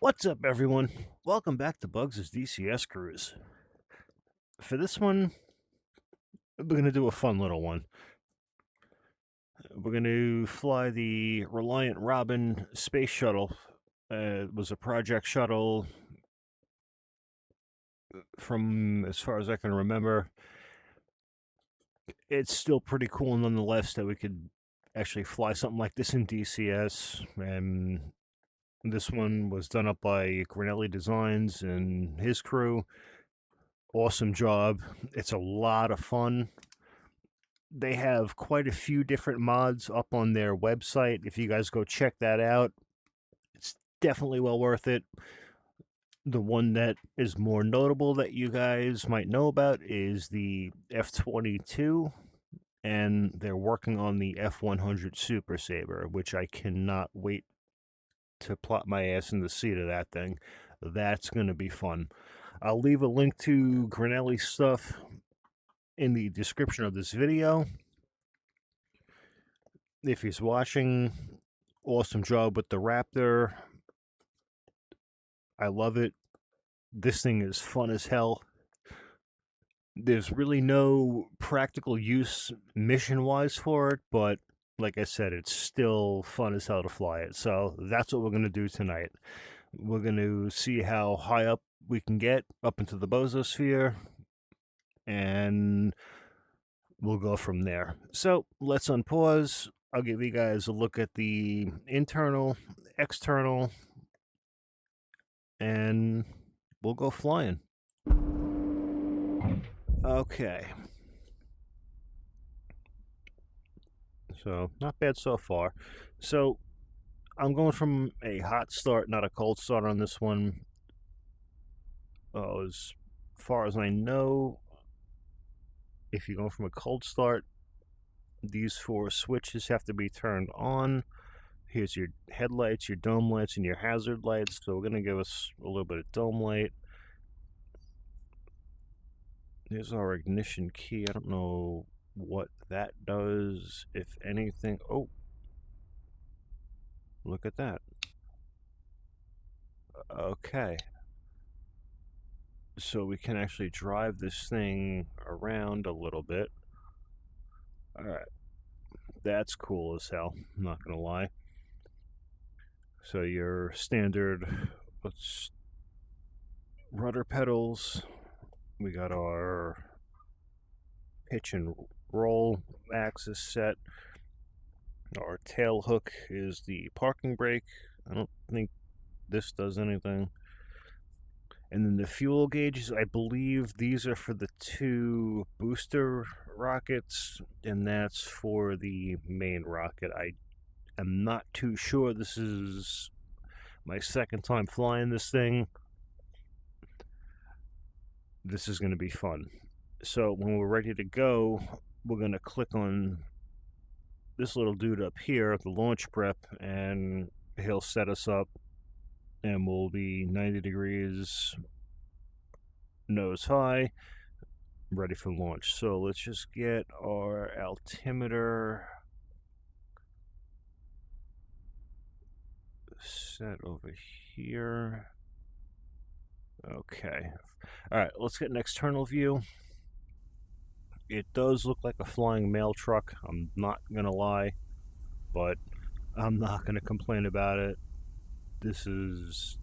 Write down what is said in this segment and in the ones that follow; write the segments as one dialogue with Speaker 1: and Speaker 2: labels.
Speaker 1: What's up, everyone? Welcome back to Bugs' DCS Cruise. For this one, we're going to do a fun little one. We're going to fly the Reliant Robin space shuttle. It was a project shuttle from, as far as I can remember. It's still pretty cool nonetheless that we could actually fly something like this in DCS. And this one was done up by Granelli Designs and his crew. Awesome job. It's a lot of fun. They have quite a few different mods up on their website. If you guys go check that out, it's definitely well worth it. The one that is more notable that you guys might know about is the F-22, and they're working on the F-100 Super Sabre, which I cannot wait to plop my ass in the seat of that thing. That's going to be fun. I'll leave a link to Granelli's stuff in the description of this video. If he's watching, awesome job with the Raptor. I love it. This thing is fun as hell. There's really no practical use mission-wise for it, but like I said, it's still fun as hell to fly it. So that's what we're going to do tonight. We're going to see how high up we can get, up into the bososphere, and we'll go from there. So let's unpause. I'll give you guys a look at the internal, external, and we'll go flying. Okay. So, not bad so far. So, I'm going from a hot start, not a cold start on this one. As far as I know, if you go from a cold start, these four switches have to be turned on. Here's your headlights, your dome lights, and your hazard lights. So we're going to give us a little bit of dome light. There's our ignition key. I don't know what that does, if anything. Oh, look at that. Okay. So we can actually drive this thing around a little bit. Alright. That's cool as hell, I'm not gonna lie. So your standard rudder pedals. We got our pitch and roll axis set. Our tail hook is the parking brake. I don't think this does anything. And then the fuel gauges, I believe these are for the two booster rockets, and that's for the main rocket. I am not too sure. This is my second time flying this thing. This is going to be fun. So when we're ready to go, we're going to click on this little dude up here, the launch prep, and he'll set us up, and we'll be 90 degrees nose high, ready for launch. So let's just get our altimeter set over here. Okay. All right, let's get an external view. It does look like a flying mail truck. I'm not going to lie, but I'm not going to complain about it. This is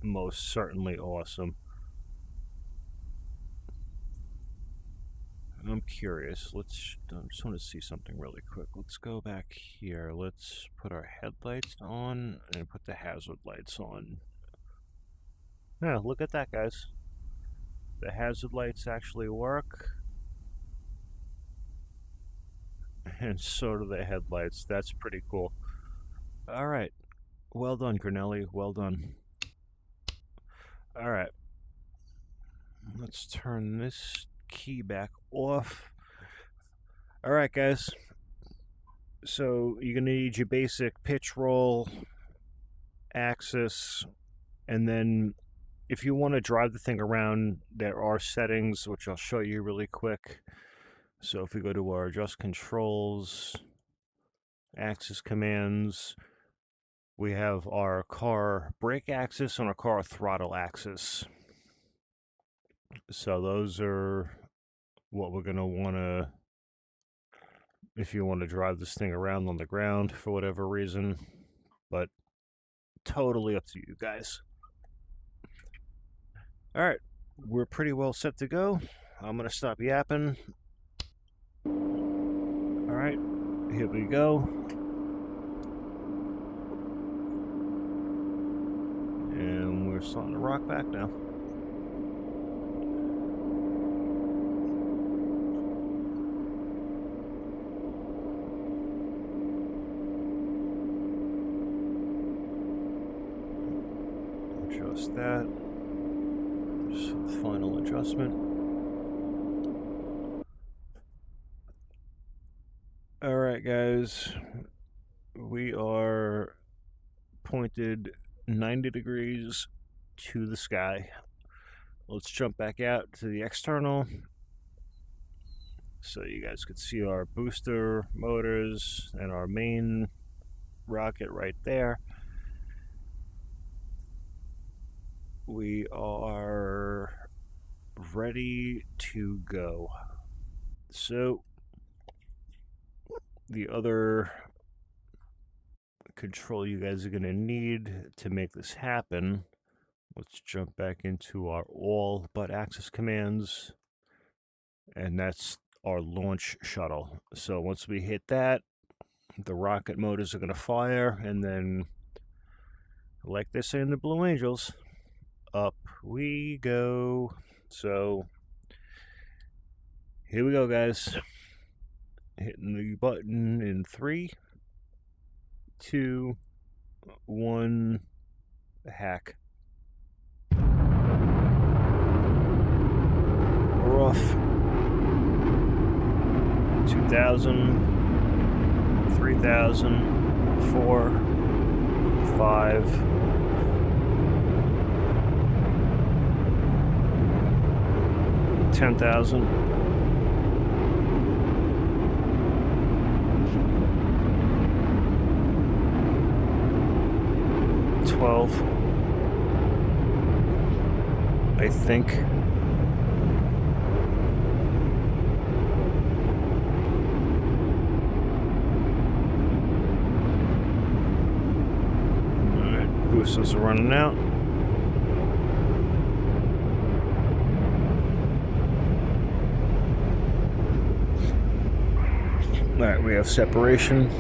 Speaker 1: most certainly awesome. I'm curious. I just want to see something really quick. Let's go back here. Let's put our headlights on and put the hazard lights on. Yeah, look at that, guys. The hazard lights actually work. And so do the headlights. That's pretty cool. All right. Well done, Granelli. Well done. All right. Let's turn this key back off. All right, guys. So you're going to need your basic pitch roll, axis, and then if you want to drive the thing around, there are settings, which I'll show you really quick. So if we go to our adjust controls, axis commands, We have our car brake axis and our car throttle axis. So those are what we're going to want to, if you want to drive this thing around on the ground for whatever reason, but totally up to you guys. All right, we're pretty well set to go. I'm going to stop yapping. All right, here we go. And we're starting to rock back now. Adjust that. Just the final adjustment. All right, guys. We are pointed 90 degrees to the sky. Let's jump back out to the external so you guys could see our booster motors and our main rocket right there. We are ready to go. So the other control you guys are going to need to make this happen, let's jump back into our all but access commands, and that's our launch shuttle. So once we hit that, the rocket motors are going to fire, and then, like they say in the Blue Angels, up we go. So here we go, guys. Hitting the button in 3, 2, 1, hack. We're off. 2,000, 3,000, 4, 5, 10,000. 12, I think. Alright, boosters are running out. Alright, we have separation.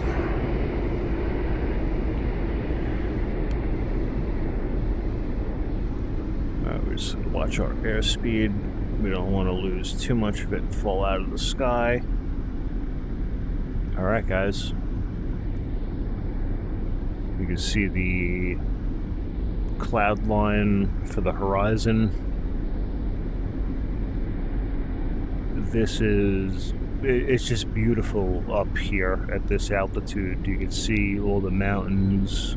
Speaker 1: Just watch our airspeed. We don't want to lose too much of it and fall out of the sky. Alright, guys. You can see the cloud line for the horizon. It's just beautiful up here at this altitude. You can see all the mountains,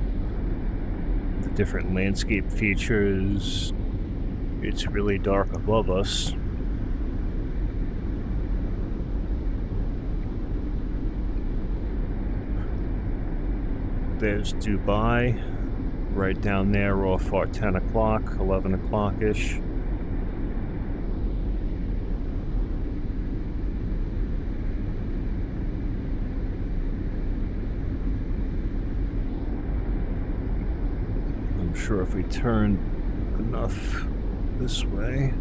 Speaker 1: the different landscape features. It's really dark above us. There's Dubai, right down there off our 10 o'clock, 11 o'clock-ish. I'm sure if we turn enough this way,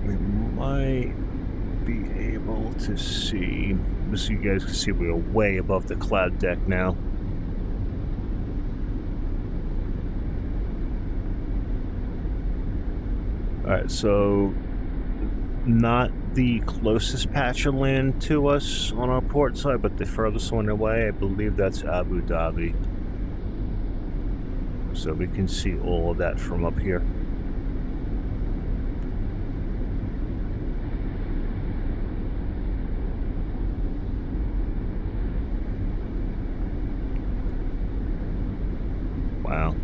Speaker 1: we might be able to see, so you guys can see we are way above the cloud deck now. Alright, so not the closest patch of land to us on our port side, but the furthest one away, I believe that's Abu Dhabi. So we can see all of that from up here. Wow.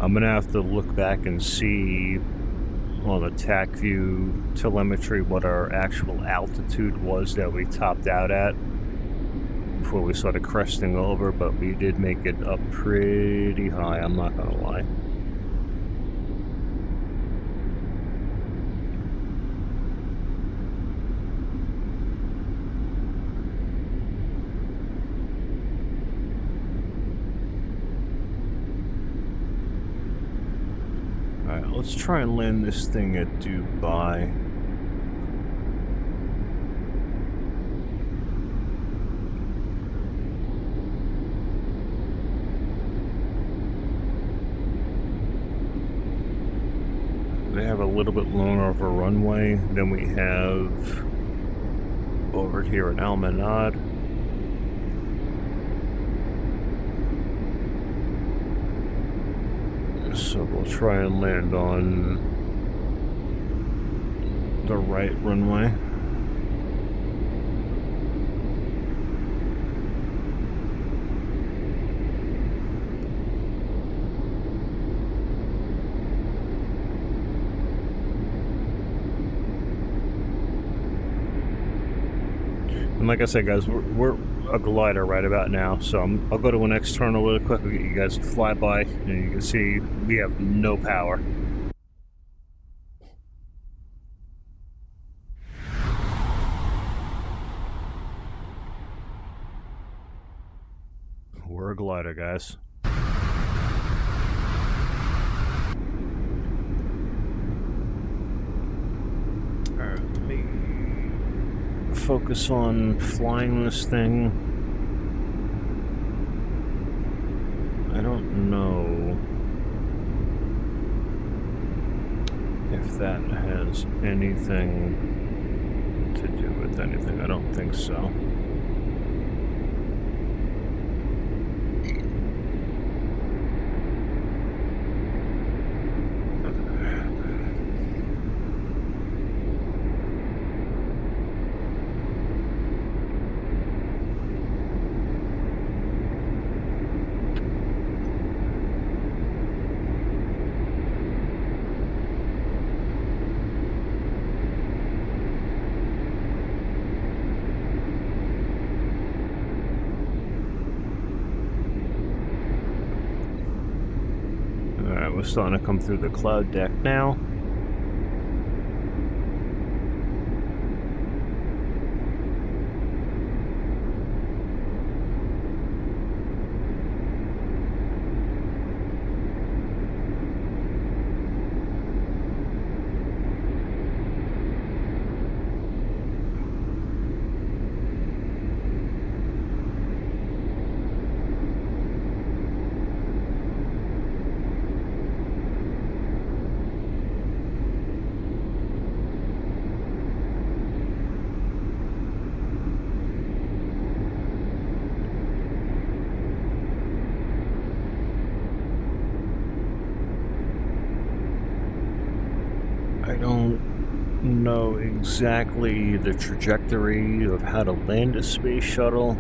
Speaker 1: I'm gonna have to look back and see on the TAC view telemetry what our actual altitude was that we topped out at before we started cresting over, but we did make it up pretty high, I'm not gonna lie. Alright, let's try and land this thing at Dubai. They have a little bit longer of a runway than we have over here at Al Manad. So we'll try and land on the right runway. And like I said, guys, we're a glider right about now, so I'll go to an external really quick. I'll get you guys to fly by, and you can see we have no power. We're a glider, guys. Alright, let me focus on flying this thing. I don't know if that has anything to do with anything. I don't think so. We're starting to come through the cloud deck now. I don't know exactly the trajectory of how to land a space shuttle.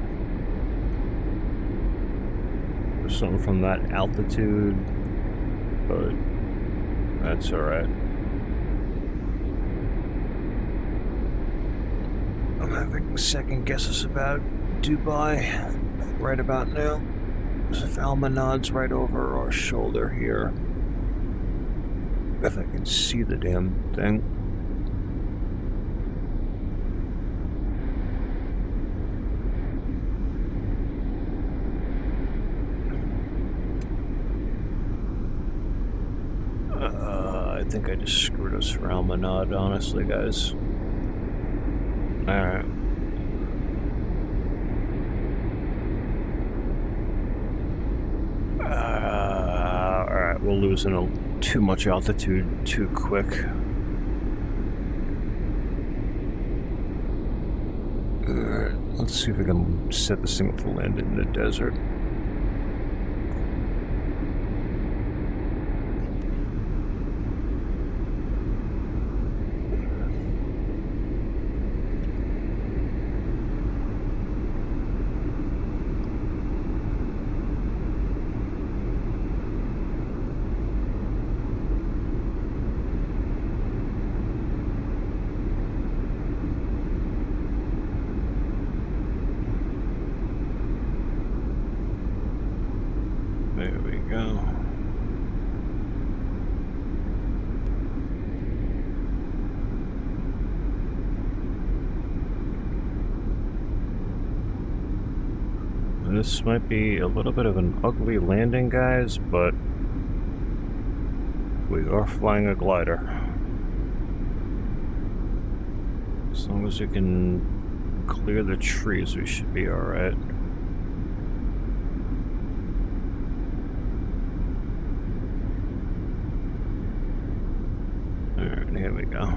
Speaker 1: Or something from that altitude, but that's alright. I'm having second guesses about Dubai right about now. There's Al Manad's right over our shoulder here. If I can see the damn thing. I think I just screwed us for Al Manad, honestly, guys. Alright. Alright, we're losing too much altitude too quick. Alright, let's see if we can set this thing up to land in the desert. There we go. This might be a little bit of an ugly landing, guys, but we are flying a glider. As long as we can clear the trees, we should be alright. Alright, here we go.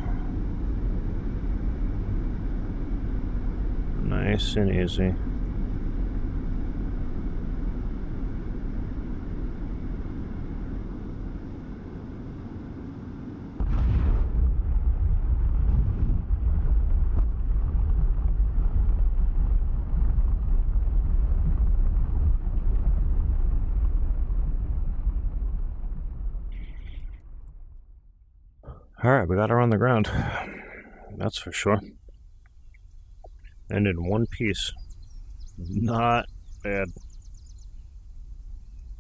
Speaker 1: Nice and easy. Alright, we got her on the ground. That's for sure. And in one piece. Not bad.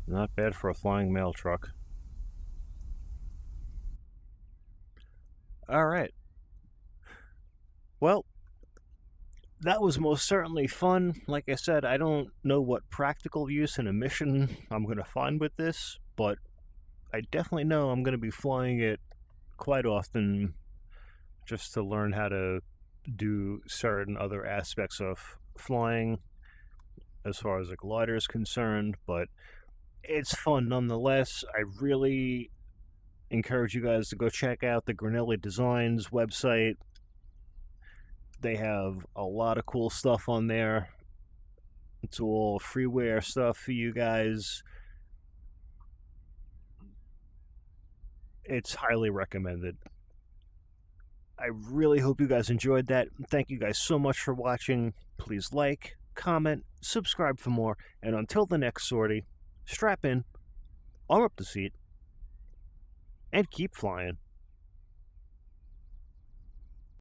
Speaker 1: Not bad for a flying mail truck. Alright. Well, that was most certainly fun. Like I said, I don't know what practical use in a mission I'm going to find with this, but I definitely know I'm going to be flying it quite often just to learn how to do certain other aspects of flying as far as a glider is concerned, but it's fun nonetheless. I really encourage you guys to go check out the Reliant Designs website. They have a lot of cool stuff on there. It's all freeware stuff for you guys. It's highly recommended. I really hope you guys enjoyed that. Thank you guys so much for watching. Please like, comment, subscribe for more, and until the next sortie, strap in, arm up the seat, and keep flying.